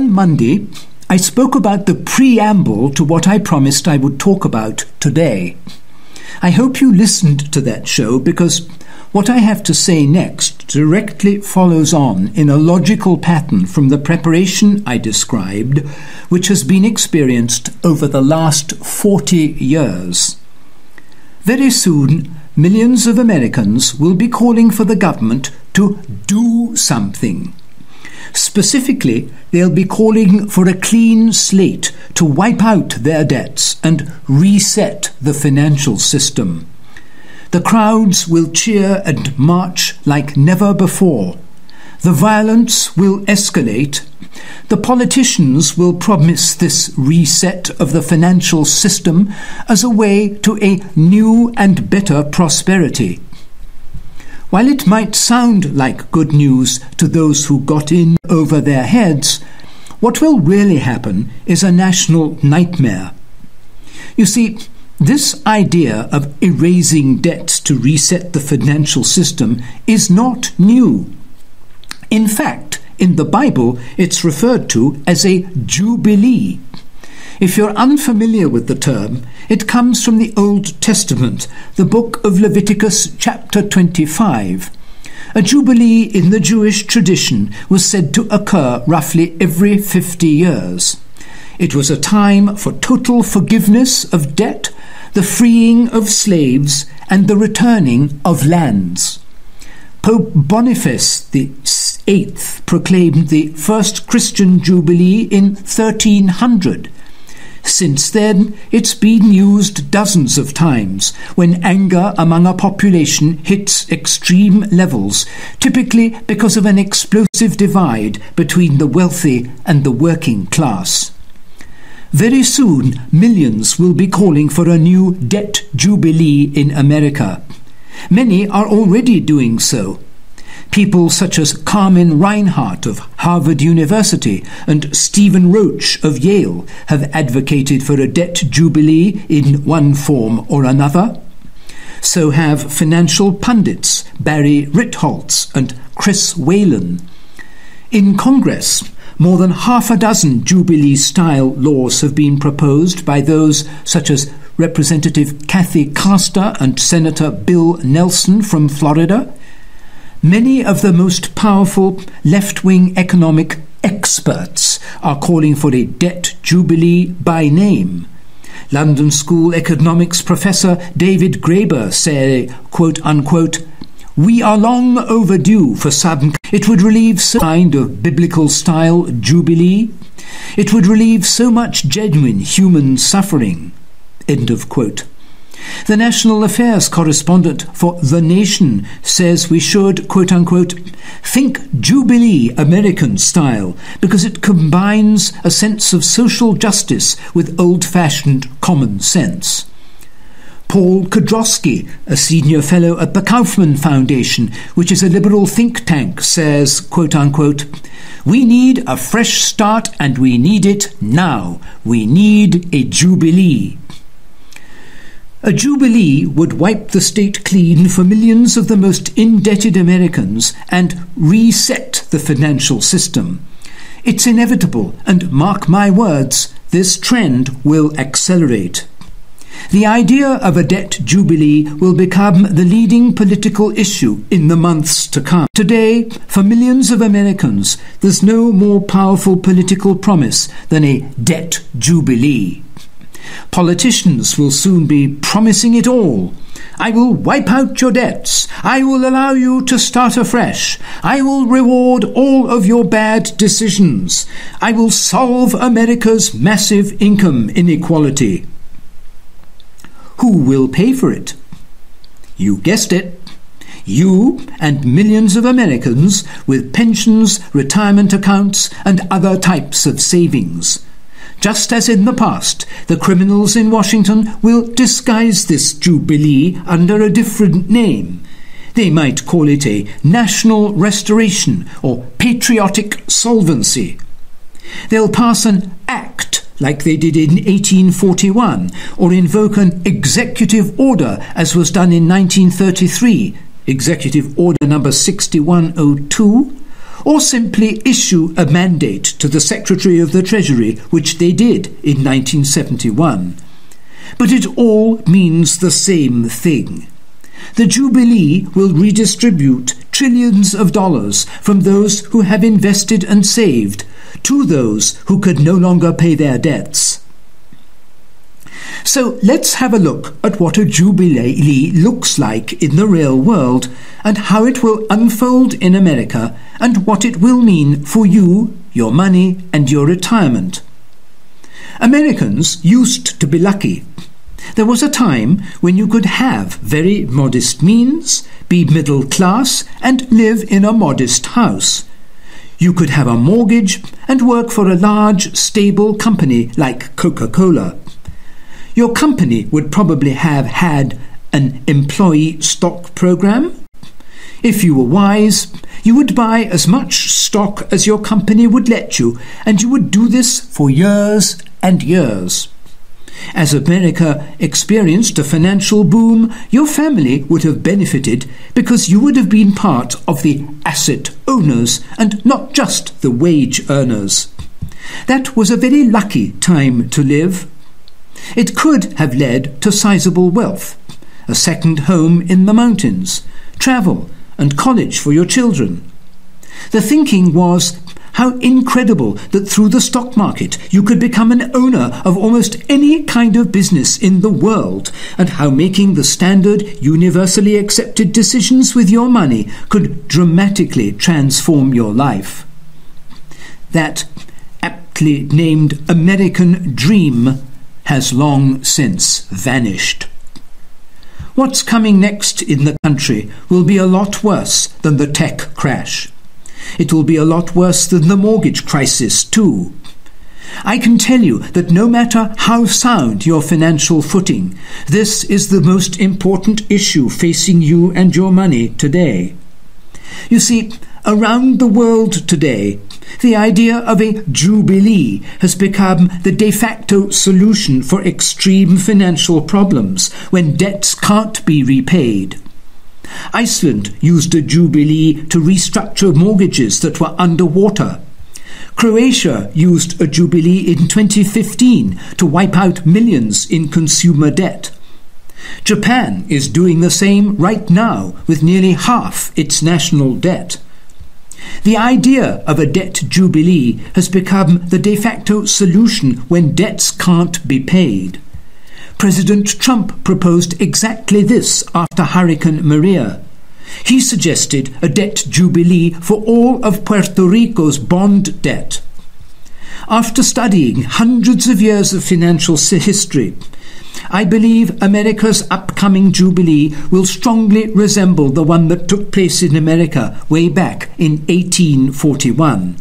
On Monday, I spoke about the preamble to what I promised I would talk about today. I hope you listened to that show because what I have to say next directly follows on in a logical pattern from the preparation I described, which has been experienced over the last 40 years. Very soon, millions of Americans will be calling for the government to do something. Specifically, they'll be calling for a clean slate to wipe out their debts and reset the financial system. The crowds will cheer and march like never before. The violence will escalate. The politicians will promise this reset of the financial system as a way to a new and better prosperity. While it might sound like good news to those who got in over their heads, what will really happen is a national nightmare. You see, this idea of erasing debts to reset the financial system is not new. In fact, in the Bible, it's referred to as a jubilee. If you're unfamiliar with the term, it comes from the Old Testament, the book of Leviticus chapter 25. A jubilee in the Jewish tradition was said to occur roughly every 50 years. It was a time for total forgiveness of debt, the freeing of slaves, and the returning of lands. Pope Boniface VIII proclaimed the first Christian Jubilee in 1300. Since then, it's been used dozens of times when anger among a population hits extreme levels, typically because of an explosive divide between the wealthy and the working class. Very soon, millions will be calling for a new debt jubilee in America. Many are already doing so. People such as Carmen Reinhardt of Harvard University and Stephen Roach of Yale have advocated for a debt jubilee in one form or another. So have financial pundits Barry Ritholtz and Chris Whalen. In Congress, more than half a dozen Jubilee-style laws have been proposed by those such as Representative Kathy Castor and Senator Bill Nelson from Florida. Many of the most powerful left-wing economic experts are calling for a debt jubilee by name. London School economics professor David Graeber said, quote-unquote, "We are long overdue for sudden. It would relieve some kind of biblical-style jubilee. It would relieve so much genuine human suffering." End of quote. The national affairs correspondent for The Nation says we should, quote-unquote, think Jubilee American style because it combines a sense of social justice with old-fashioned common sense. Paul Kodrowski, a senior fellow at the Kaufman Foundation, which is a liberal think tank, says, quote-unquote, "We need a fresh start and we need it now. We need a jubilee." A jubilee would wipe the state clean for millions of the most indebted Americans and reset the financial system. It's inevitable, and mark my words, this trend will accelerate. The idea of a debt jubilee will become the leading political issue in the months to come. Today, for millions of Americans, there's no more powerful political promise than a debt jubilee. Politicians will soon be promising it all. I will wipe out your debts. I will allow you to start afresh. I will reward all of your bad decisions. I will solve America's massive income inequality. Who will pay for it? You guessed it. You and millions of Americans with pensions, retirement accounts, and other types of savings. Just as in the past, the criminals in Washington will disguise this jubilee under a different name. They might call it a national restoration or patriotic solvency. They'll pass an act like they did in 1841 or invoke an executive order as was done in 1933, Executive Order number 6102, or simply issue a mandate to the Secretary of the Treasury, which they did in 1971. But it all means the same thing. The Jubilee will redistribute trillions of dollars from those who have invested and saved to those who could no longer pay their debts. So let's have a look at what a Jubilee looks like in the real world and how it will unfold in America and what it will mean for you, your money and your retirement. Americans used to be lucky. There was a time when you could have very modest means, be middle class and live in a modest house. You could have a mortgage and work for a large, stable company like Coca-Cola. Your company would probably have had an employee stock program. If you were wise, you would buy as much stock as your company would let you, and you would do this for years and years. As America experienced a financial boom, your family would have benefited because you would have been part of the asset owners and not just the wage earners. That was a very lucky time to live. It could have led to sizable wealth, a second home in the mountains, travel and college for your children. The thinking was how incredible that through the stock market you could become an owner of almost any kind of business in the world, and how making the standard, universally accepted decisions with your money could dramatically transform your life. That aptly named American dream has long since vanished. What's coming next in the country will be a lot worse than the tech crash. It will be a lot worse than the mortgage crisis too. I can tell you that no matter how sound your financial footing, this is the most important issue facing you and your money today. You see, around the world today, the idea of a Jubilee has become the de facto solution for extreme financial problems when debts can't be repaid. Iceland used a Jubilee to restructure mortgages that were underwater. Croatia used a Jubilee in 2015 to wipe out millions in consumer debt. Japan is doing the same right now with nearly half its national debt. The idea of a debt jubilee has become the de facto solution when debts can't be paid. President Trump proposed exactly this after Hurricane Maria. He suggested a debt jubilee for all of Puerto Rico's bond debt. After studying hundreds of years of financial history, I believe America's upcoming Jubilee will strongly resemble the one that took place in America way back in 1841.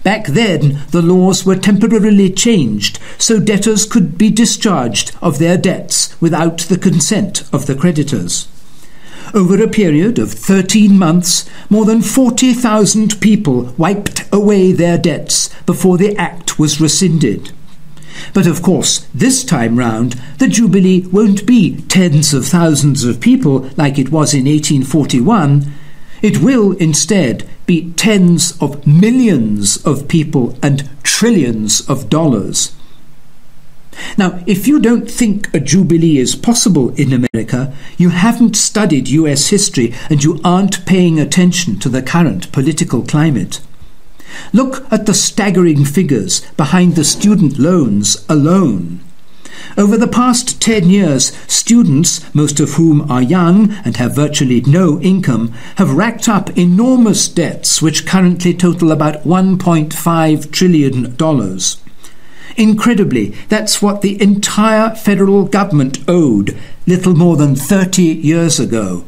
Back then, the laws were temporarily changed so debtors could be discharged of their debts without the consent of the creditors. Over a period of 13 months, more than 40,000 people wiped away their debts before the act was rescinded. But of course, this time round, the Jubilee won't be tens of thousands of people like it was in 1841. It will instead be tens of millions of people and trillions of dollars. Now, if you don't think a Jubilee is possible in America, you haven't studied US history and you aren't paying attention to the current political climate. Look at the staggering figures behind the student loans alone. Over the past 10 years, students, most of whom are young and have virtually no income, have racked up enormous debts which currently total about $1.5 trillion. Incredibly, that's what the entire federal government owed little more than 30 years ago.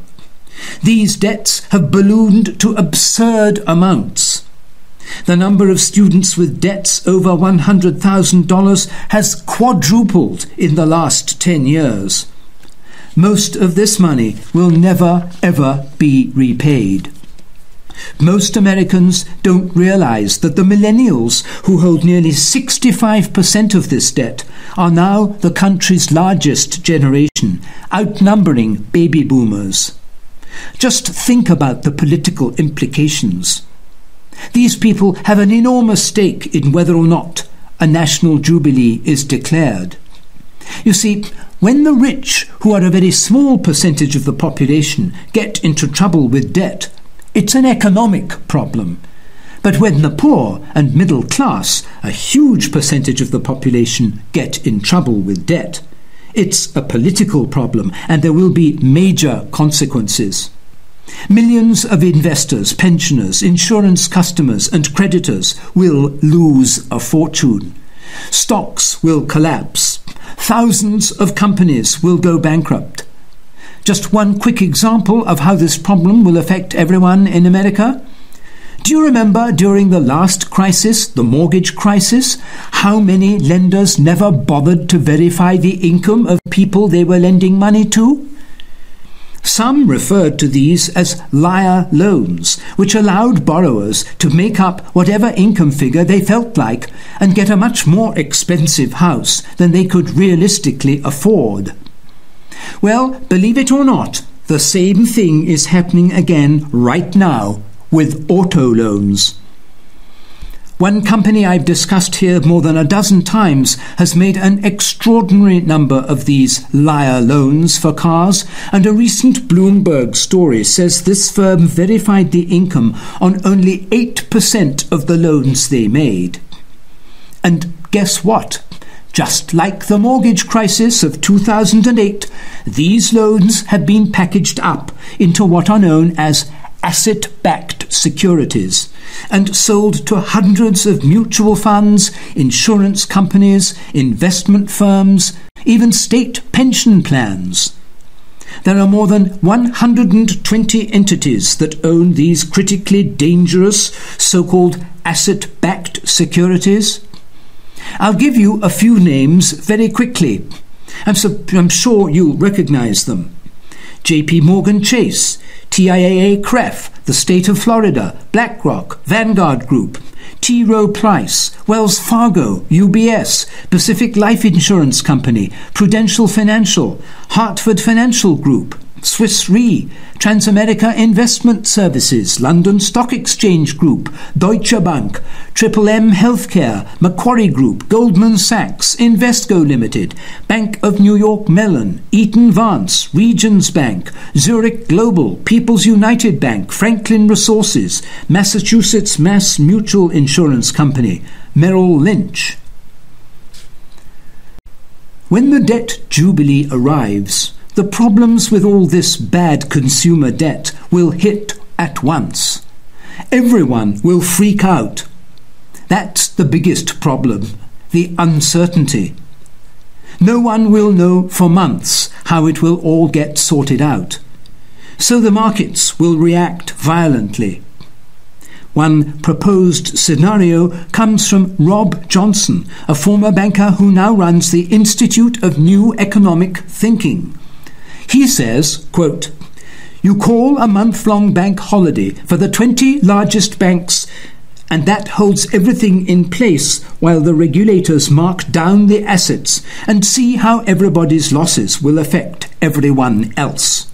These debts have ballooned to absurd amounts. The number of students with debts over $100,000 has quadrupled in the last 10 years. Most of this money will never, ever be repaid. Most Americans don't realize that the millennials, who hold nearly 65% of this debt, are now the country's largest generation, outnumbering baby boomers. Just think about the political implications. These people have an enormous stake in whether or not a national jubilee is declared. You see, when the rich, who are a very small percentage of the population, get into trouble with debt, it's an economic problem. But when the poor and middle class, a huge percentage of the population, get in trouble with debt, it's a political problem, and there will be major consequences. Millions of investors, pensioners, insurance customers and creditors will lose a fortune. Stocks will collapse. Thousands of companies will go bankrupt. Just one quick example of how this problem will affect everyone in America. Do you remember during the last crisis, the mortgage crisis, how many lenders never bothered to verify the income of people they were lending money to? Some referred to these as liar loans, which allowed borrowers to make up whatever income figure they felt like and get a much more expensive house than they could realistically afford. Well, believe it or not, the same thing is happening again right now with auto loans. One company I've discussed here more than a dozen times has made an extraordinary number of these liar loans for cars, and a recent Bloomberg story says this firm verified the income on only 8% of the loans they made. And guess what? Just like the mortgage crisis of 2008, these loans have been packaged up into what are known as asset-backed securities and sold to hundreds of mutual funds, insurance companies, investment firms, even state pension plans. There are more than 120 entities that own these critically dangerous so-called asset-backed securities. I'll give you a few names very quickly. I'm sure you'll recognize them. JP Morgan Chase, TIAA CREF, the State of Florida, BlackRock, Vanguard Group, T. Rowe Price, Wells Fargo, UBS, Pacific Life Insurance Company, Prudential Financial, Hartford Financial Group, Swiss Re, Transamerica Investment Services, London Stock Exchange Group, Deutsche Bank, Triple M Healthcare, Macquarie Group, Goldman Sachs, Invesco Limited, Bank of New York Mellon, Eaton Vance, Regions Bank, Zurich Global, People's United Bank, Franklin Resources, Massachusetts Mass Mutual Insurance Company, Merrill Lynch. When the debt jubilee arrives, the problems with all this bad consumer debt will hit at once. Everyone will freak out. That's the biggest problem, the uncertainty. No one will know for months how it will all get sorted out. So the markets will react violently. One proposed scenario comes from Rob Johnson, a former banker who now runs the Institute of New Economic Thinking. He says, quote, "You call a month-long bank holiday for the 20 largest banks, and that holds everything in place while the regulators mark down the assets and see how everybody's losses will affect everyone else.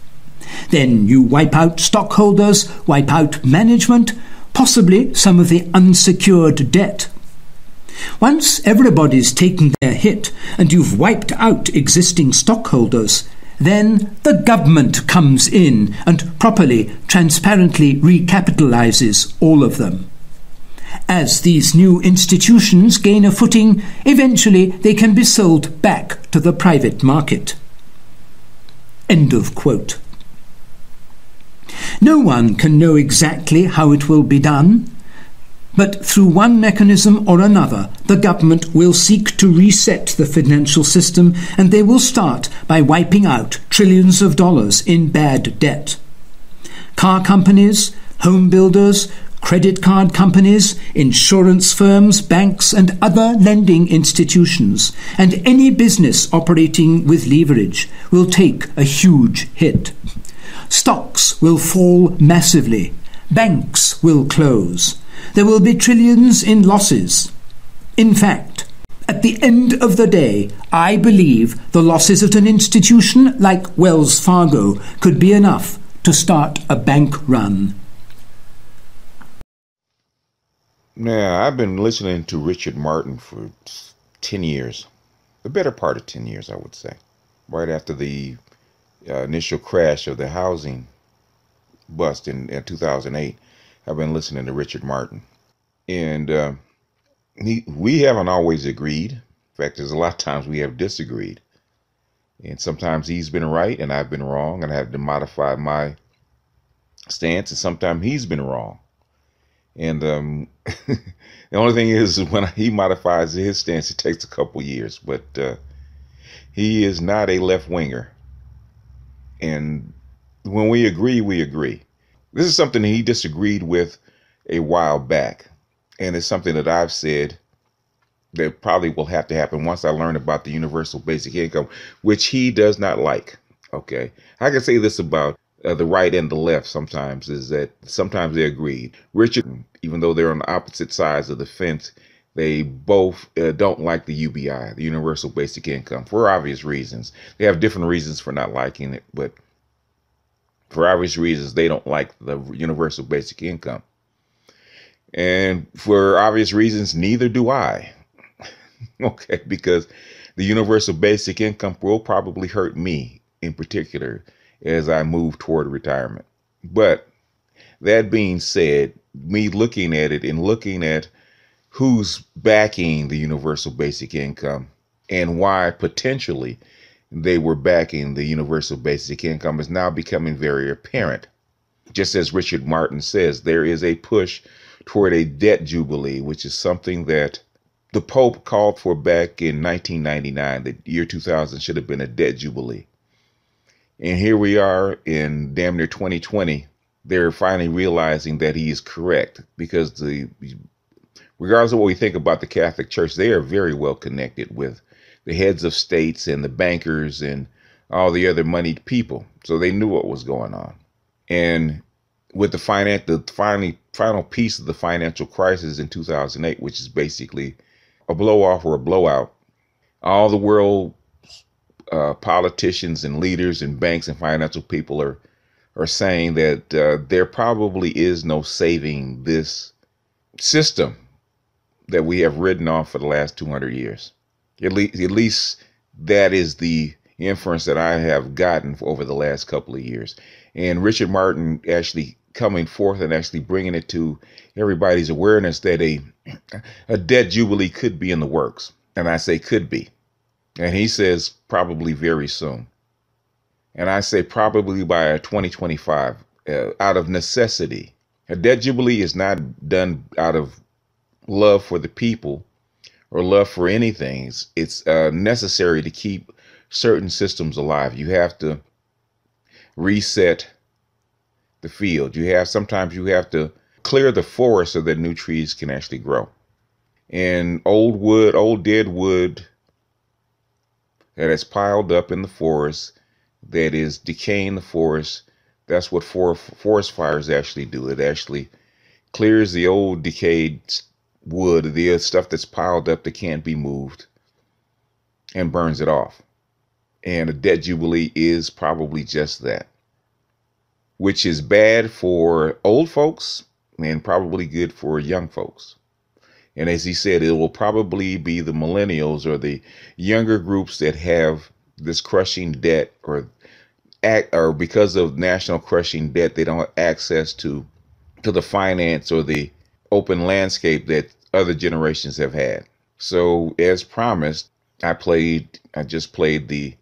Then you wipe out stockholders, wipe out management, possibly some of the unsecured debt. Once everybody's taken their hit and you've wiped out existing stockholders, then the government comes in and properly, transparently recapitalizes all of them. As these new institutions gain a footing, eventually they can be sold back to the private market." End of quote. No one can know exactly how it will be done, but through one mechanism or another, the government will seek to reset the financial system, and they will start by wiping out trillions of dollars in bad debt. Car companies, home builders, credit card companies, insurance firms, banks and other lending institutions, and any business operating with leverage will take a huge hit. Stocks will fall massively. Banks will close. There will be trillions in losses. In fact, at the end of the day, I believe the losses at an institution like Wells Fargo could be enough to start a bank run. Now, I've been listening to Richard Martin for 10 years, the better part of 10 years, I would say. Right after the initial crash of the housing bust in 2008, I've been listening to Richard Martin. And we haven't always agreed. In fact, there's a lot of times we have disagreed. And sometimes he's been right and I've been wrong, and I have to modify my stance, and sometimes he's been wrong. And the only thing is, when he modifies his stance, it takes a couple years. But he is not a left winger. And when we agree, we agree. This is something he disagreed with a while back. And it's something that I've said that probably will have to happen once I learn about the universal basic income, which he does not like. Okay. I can say this about the right and the left sometimes, is that sometimes they agree. Richard, even though they're on the opposite sides of the fence, they both don't like the UBI, the universal basic income, for obvious reasons. They have different reasons for not liking it, but for obvious reasons, they don't like the universal basic income. And for obvious reasons, neither do I. Okay, because the universal basic income will probably hurt me in particular as I move toward retirement. But that being said, me looking at it and looking at who's backing the universal basic income and why potentially they were backing the universal basic income is now becoming very apparent. Just as Richard Martin says, there is a push toward a debt jubilee, which is something that the Pope called for back in 1999. The year 2000 should have been a debt jubilee. And here we are in damn near 2020. They're finally realizing that he is correct, because regardless of what we think about the Catholic Church, they are very well connected with the heads of states and the bankers and all the other moneyed people. So they knew what was going on. And with the final piece of the financial crisis in 2008, which is basically a blow off or a blowout, all the world politicians and leaders and banks and financial people are saying that there probably is no saving this system that we have ridden on for the last 200 years. At least that is the inference that I have gotten over the last couple of years. And Richard Martin actually coming forth and actually bringing it to everybody's awareness that a debt jubilee could be in the works. And I say could be. And he says probably very soon. And I say probably by 2025, out of necessity. A debt jubilee is not done out of love for the people or love for anything. It's necessary to keep certain systems alive. You have to reset the field. Sometimes you have to clear the forest so that new trees can actually grow. And old dead wood that is piled up in the forest, that is decaying the forest, that's what forest fires actually do. It actually clears the old decayed wood, the stuff that's piled up that can't be moved, and burns it off. And a debt jubilee is probably just that, which is bad for old folks and probably good for young folks. And as he said, it will probably be the millennials or the younger groups that have this crushing debt, or because of national crushing debt, they don't have access to the finance or the open landscape that other generations have had. So as promised, I just played the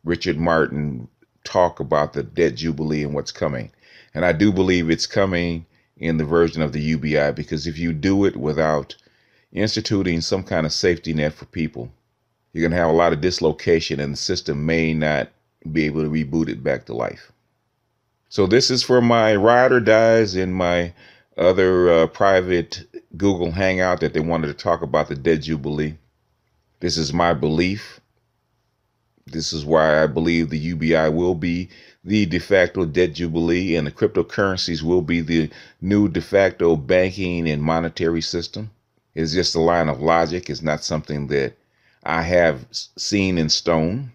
Richard Martin talk about the debt jubilee and what's coming. And I do believe it's coming in the version of the UBI, because if you do it without instituting some kind of safety net for people, you're going to have a lot of dislocation, and the system may not be able to reboot it back to life. So this is for my ride or dies in my other private Google Hangout that they wanted to talk about the debt jubilee. This is my belief. This is why I believe the UBI will be the de facto debt jubilee, and the cryptocurrencies will be the new de facto banking and monetary system. It's just a line of logic. It's not something that I have seen in stone,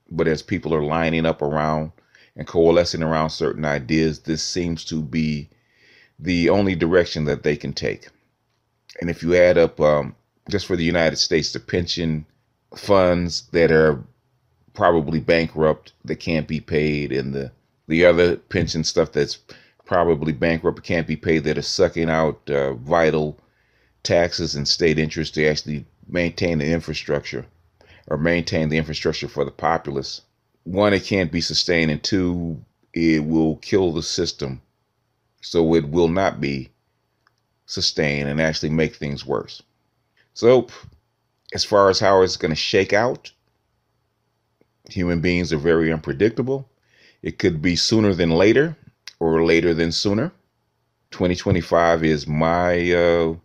but as people are lining up around and coalescing around certain ideas, this seems to be the only direction that they can take. And if you add up just for the United States, the pension funds that are probably bankrupt that can't be paid, and the other pension stuff that's probably bankrupt can't be paid, that are sucking out vital taxes and state interest to actually maintain the infrastructure or maintain the infrastructure for the populace. One, it can't be sustained, and two, it will kill the system. So it will not be sustained and actually make things worse. So as far as how it's going to shake out, human beings are very unpredictable. It could be sooner than later or later than sooner. 2025 is my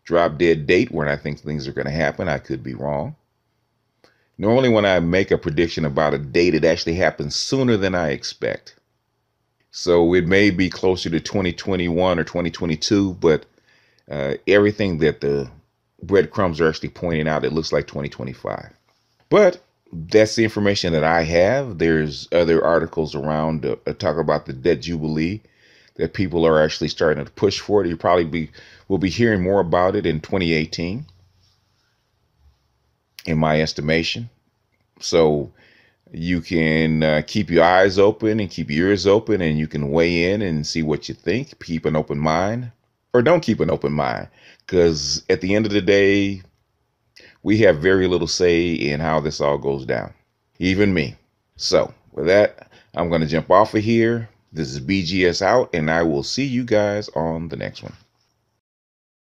drop dead date when I think things are going to happen. I could be wrong. Normally when I make a prediction about a date, it actually happens sooner than I expect. So it may be closer to 2021 or 2022, but everything that the breadcrumbs are actually pointing out, it looks like 2025. But that's the information that I have. There's other articles around talk about the debt jubilee that people are actually starting to push for it. You probably will be hearing more about it in 2018, in my estimation. So you can keep your eyes open and keep your ears open, and you can weigh in and see what you think. Keep an open mind, or don't keep an open mind, because at the end of the day, we have very little say in how this all goes down, even me. So with that, I'm going to jump off of here. This is BGS out, and I will see you guys on the next one.